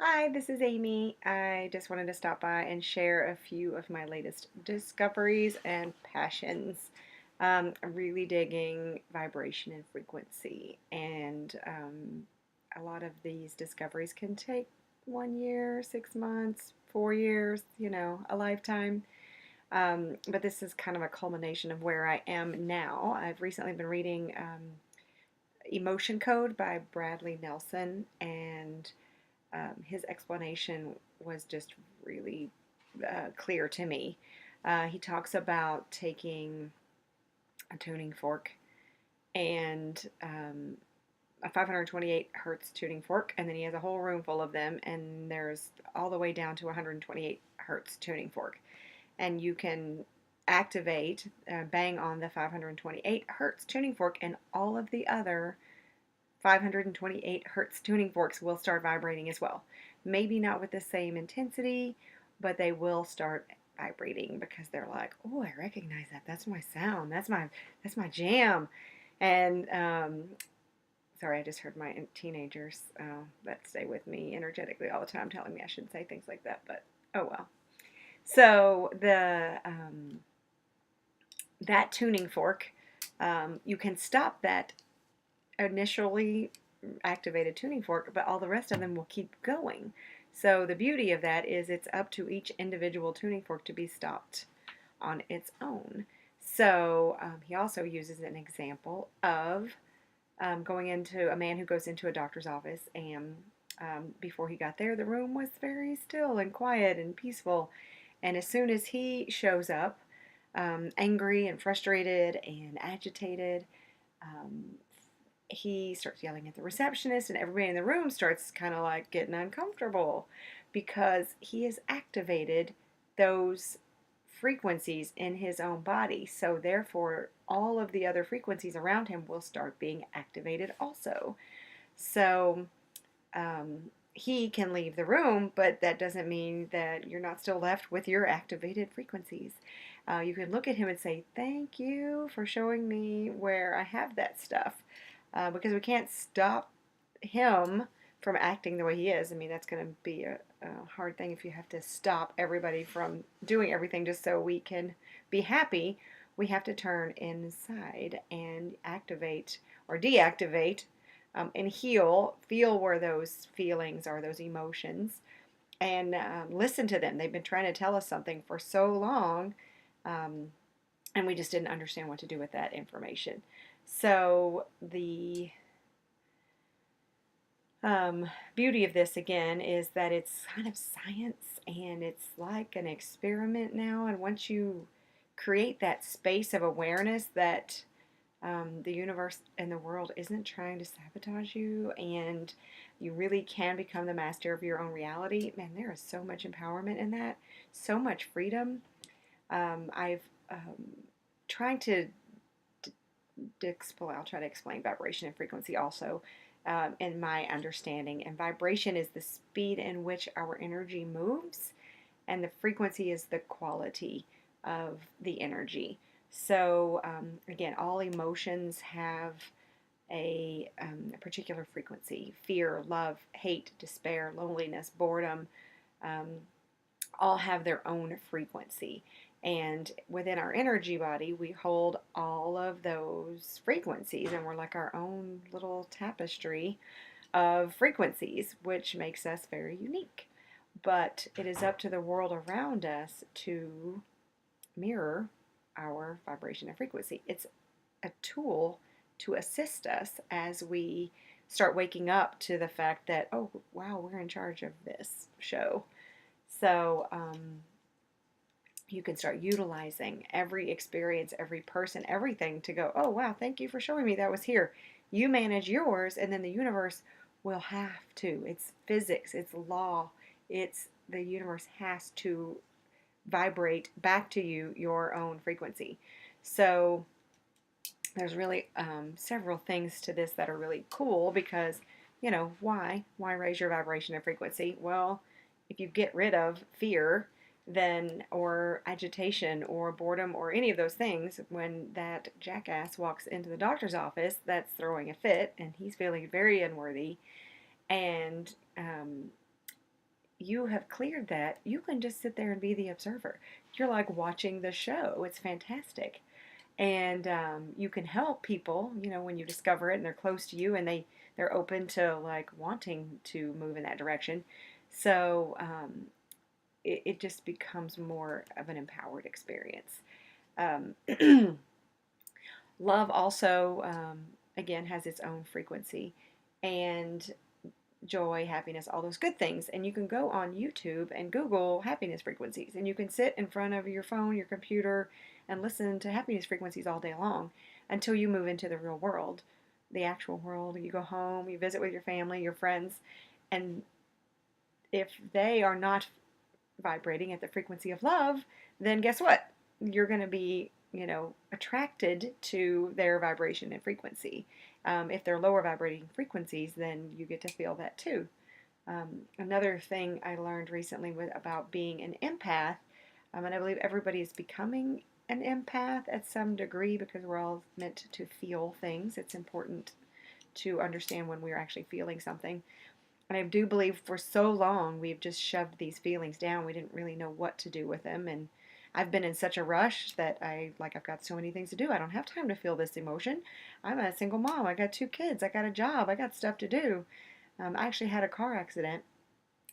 Hi, this is Amy. I just wanted to stop by and share a few of my latest discoveries and passions. I'm really digging vibration and frequency, and a lot of these discoveries can take 1 year, 6 months, 4 years, a lifetime. But this is kind of a culmination of where I am now. I've recently been reading Emotion Code by Bradley Nelson, and his explanation was just really clear to me. He talks about taking a tuning fork and a 528 hertz tuning fork, and then he has a whole room full of them, and there's all the way down to 128 hertz tuning fork. And you can activate, bang on the 528 hertz tuning fork, and all of the other 528 hertz tuning forks will start vibrating as well. Maybe not with the same intensity, but they will start vibrating because they're like, "Oh, I recognize that. That's my sound. That's my jam." And sorry, I just heard my teenagers that stay with me energetically all the time telling me I shouldn't say things like that, but oh well. So the that tuning fork, you can stop that initially activated tuning fork, but all the rest of them will keep going. So the beauty of that is it's up to each individual tuning fork to be stopped on its own. So he also uses an example of going into a man who goes into a doctor's office, and before he got there, the room was very still and quiet and peaceful. And as soon as he shows up, angry and frustrated and agitated, um, he starts yelling at the receptionist, and everybody in the room starts kind of like getting uncomfortable because he has activated those frequencies in his own body. So, therefore, all of the other frequencies around him will start being activated also. So, he can leave the room, but that doesn't mean that you're not still left with your activated frequencies. You can look at him and say, "Thank you for showing me where I have that stuff." Because we can't stop him from acting the way he is. I mean, that's going to be a hard thing if you have to stop everybody from doing everything just so we can be happy. We have to turn inside and activate or deactivate and heal, feel where those feelings are, those emotions, and listen to them. They've been trying to tell us something for so long, um, and we just didn't understand what to do with that information. So the beauty of this again is that it's kind of science and it's like an experiment now. And once you create that space of awareness that the universe and the world isn't trying to sabotage you, and you really can become the master of your own reality, man, there is so much empowerment in that, so much freedom. I've trying to I'll try to explain vibration and frequency also in my understanding. And vibration is the speed in which our energy moves, and the frequency is the quality of the energy. So, again, all emotions have a particular frequency: fear, love, hate, despair, loneliness, boredom. Um, all have their own frequency. And within our energy body, we hold all of those frequencies, and we're like our own little tapestry of frequencies, which makes us very unique. But it is up to the world around us to mirror our vibration and frequency. It's a tool to assist us as we start waking up to the fact that, oh, wow, we're in charge of this show. So, you can start utilizing every experience, every person, everything to go, oh, wow, thank you for showing me that was here. You manage yours, and then the universe will have to. It's physics, it's law, it's the universe has to vibrate back to you your own frequency. So, there's really several things to this that are really cool because, why raise your vibration and frequency? Well, if you get rid of fear, then or agitation or boredom or any of those things, when that jackass walks into the doctor's office that's throwing a fit and he's feeling very unworthy, and you have cleared that, you can just sit there and be the observer. You're like watching the show. It's fantastic. And you can help people, when you discover it and they're close to you and they're open to like wanting to move in that direction. So it just becomes more of an empowered experience. Um, Love also, again, has its own frequency, and joy, happiness, all those good things. And you can go on YouTube and Google happiness frequencies, and you can sit in front of your phone, your computer, and listen to happiness frequencies all day long until you move into the real world, the actual world. You go home, you visit with your family, your friends, and if they are not vibrating at the frequency of love, then guess what? You're going to be, attracted to their vibration and frequency. If they're lower vibrating frequencies, then you get to feel that too. Another thing I learned recently about being an empath, and I believe everybody is becoming an empath at some degree because we're all meant to feel things. It's important to understand when we're actually feeling something. And I do believe for so long we've just shoved these feelings down. We didn't really know what to do with them. And I've been in such a rush that I've got so many things to do. I don't have time to feel this emotion. I'm a single mom. I got 2 kids. I got a job. I got stuff to do. I actually had a car accident,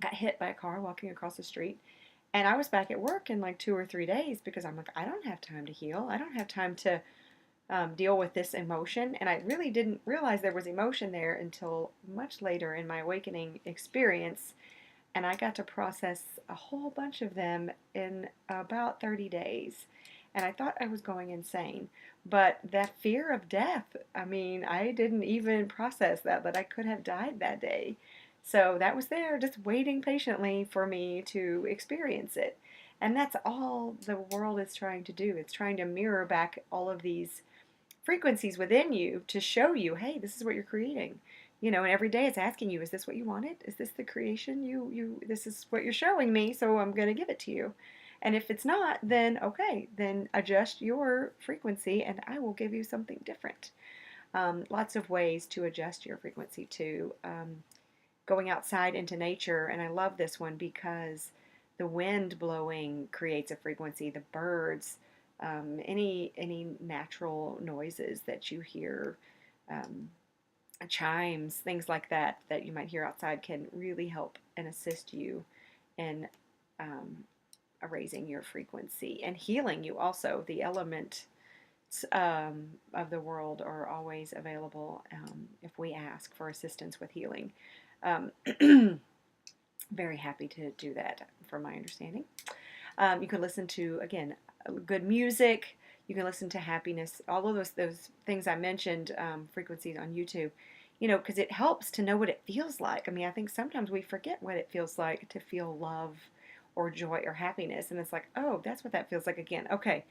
got hit by a car walking across the street. And I was back at work in like 2 or 3 days because I'm like, I don't have time to heal. I don't have time to deal with this emotion. And I really didn't realize there was emotion there until much later in my awakening experience. And I got to process a whole bunch of them in about 30 days. And I thought I was going insane. But that fear of death, I mean, I didn't even process that I could have died that day. So that was there, just waiting patiently for me to experience it. And that's all the world is trying to do. It's trying to mirror back all of these frequencies within you to show you, hey, this is what you're creating. And every day it's asking you, is this what you wanted? Is this the creation this is what you're showing me, so I'm going to give it to you. And if it's not, then okay, then adjust your frequency and I will give you something different. Lots of ways to adjust your frequency too. Going outside into nature, and I love this one because the wind blowing creates a frequency, the birds, any natural noises that you hear, um, chimes, things like that you might hear outside can really help and assist you in um, raising your frequency and healing you. Also, the elements of the world are always available if we ask for assistance with healing. Um, very happy to do that, from my understanding. You can listen to, again, good music. You can listen to happiness, all of those things I mentioned, frequencies on YouTube, because it helps to know what it feels like. I mean, I think sometimes we forget what it feels like to feel love or joy or happiness. And it's like, oh, that's what that feels like again. Okay,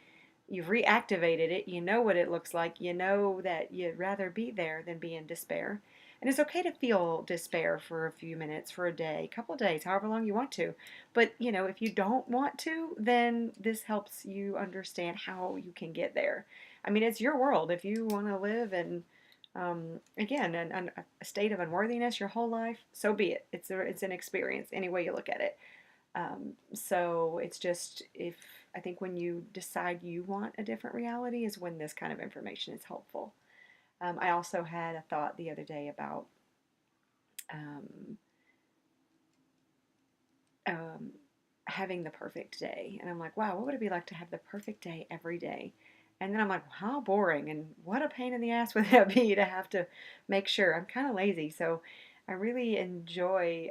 you've reactivated it. You know what it looks like. You know that you'd rather be there than be in despair. And it's okay to feel despair for a few minutes, for a day, a couple of days, however long you want to. But, if you don't want to, then this helps you understand how you can get there. I mean, it's your world. If you want to live in, again, a state of unworthiness your whole life, so be it. It's an experience, any way you look at it. So it's just, if I think when you decide you want a different reality is when this kind of information is helpful. I also had a thought the other day about um, um, having the perfect day. And I'm like, wow, what would it be like to have the perfect day every day? And then I'm like, how boring and what a pain in the ass would that be to have to make sure. I'm kind of lazy, so I really enjoy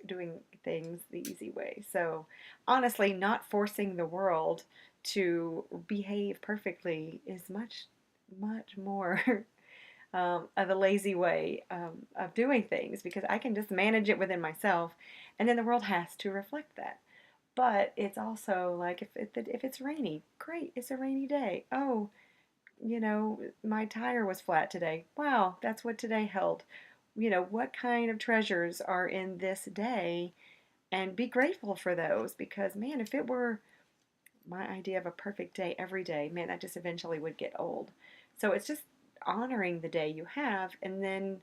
doing things the easy way. So honestly, not forcing the world to behave perfectly is much, much more of a lazy way of doing things, because I can just manage it within myself, and then the world has to reflect that. But it's also like, if it's rainy, great, it's a rainy day. Oh, my tire was flat today. Wow, that's what today held. What kind of treasures are in this day, and be grateful for those, because man, if it were my idea of a perfect day every day, man, that just eventually would get old. So it's just honoring the day you have, and then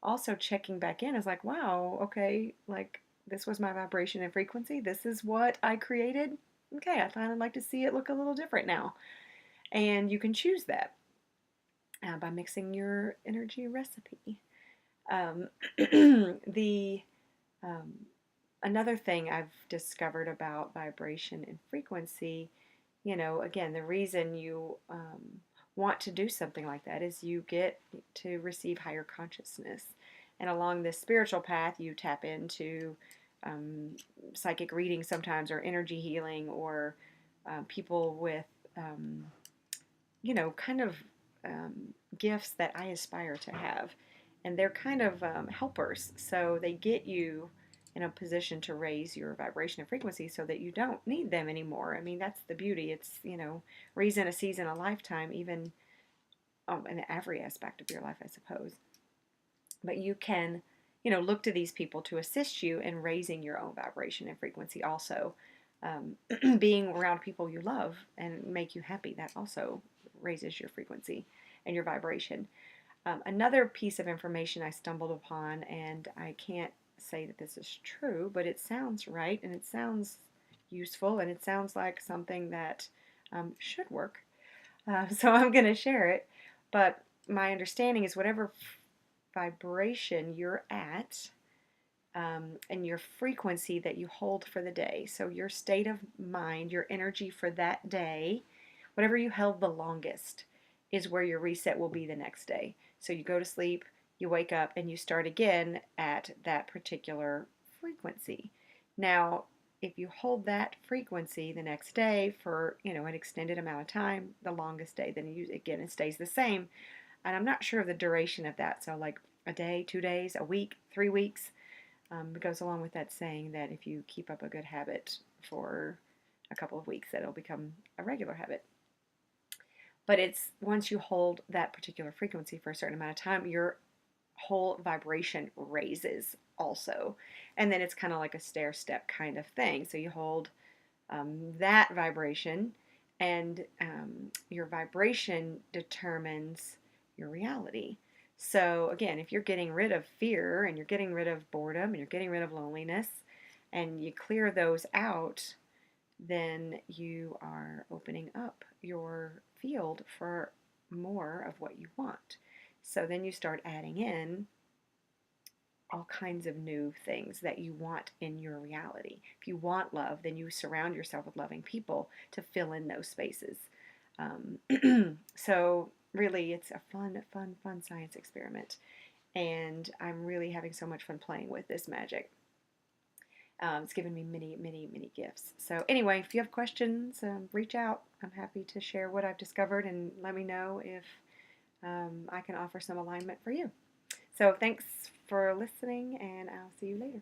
also checking back in is like, wow, okay, like this was my vibration and frequency. This is what I created. Okay, I kind of like to see it look a little different now. And you can choose that by mixing your energy recipe. Um, the um, Another thing I've discovered about vibration and frequency, again, the reason you want to do something like that is you get to receive higher consciousness. And along this spiritual path, you tap into um, psychic reading sometimes, or energy healing, or people with, um, kind of gifts that I aspire to have. And they're kind of helpers. So they get you in a position to raise your vibration and frequency so that you don't need them anymore. I mean, that's the beauty. It's, reason, a season, a lifetime, even in every aspect of your life, I suppose. But you can, look to these people to assist you in raising your own vibration and frequency also. Being around people you love and make you happy, that also raises your frequency and your vibration. Another piece of information I stumbled upon, and I can't say that this is true, but it sounds right and it sounds useful and it sounds like something that should work. So I'm going to share it. But my understanding is whatever vibration you're at, and your frequency that you hold for the day. So your state of mind, your energy for that day, whatever you held the longest, is where your reset will be the next day. So you go to sleep, you wake up, and you start again at that particular frequency. Now, if you hold that frequency the next day for an extended amount of time, the longest day, then again it stays the same. And I'm not sure of the duration of that. So like a day, 2 days, a week, 3 weeks. It goes along with that saying that if you keep up a good habit for a couple of weeks, that it'll become a regular habit. But it's once you hold that particular frequency for a certain amount of time, your whole vibration raises also. And then it's kind of like a stair step kind of thing. So you hold that vibration, and your vibration determines your reality. So, again, if you're getting rid of fear and you're getting rid of boredom and you're getting rid of loneliness and you clear those out, then you are opening up your field for more of what you want. So then you start adding in all kinds of new things that you want in your reality. If you want love, then you surround yourself with loving people to fill in those spaces. So really, it's a fun science experiment. And I'm really having so much fun playing with this magic. It's given me many gifts. So anyway, if you have questions, reach out. I'm happy to share what I've discovered and let me know if I can offer some alignment for you. So thanks for listening, and I'll see you later.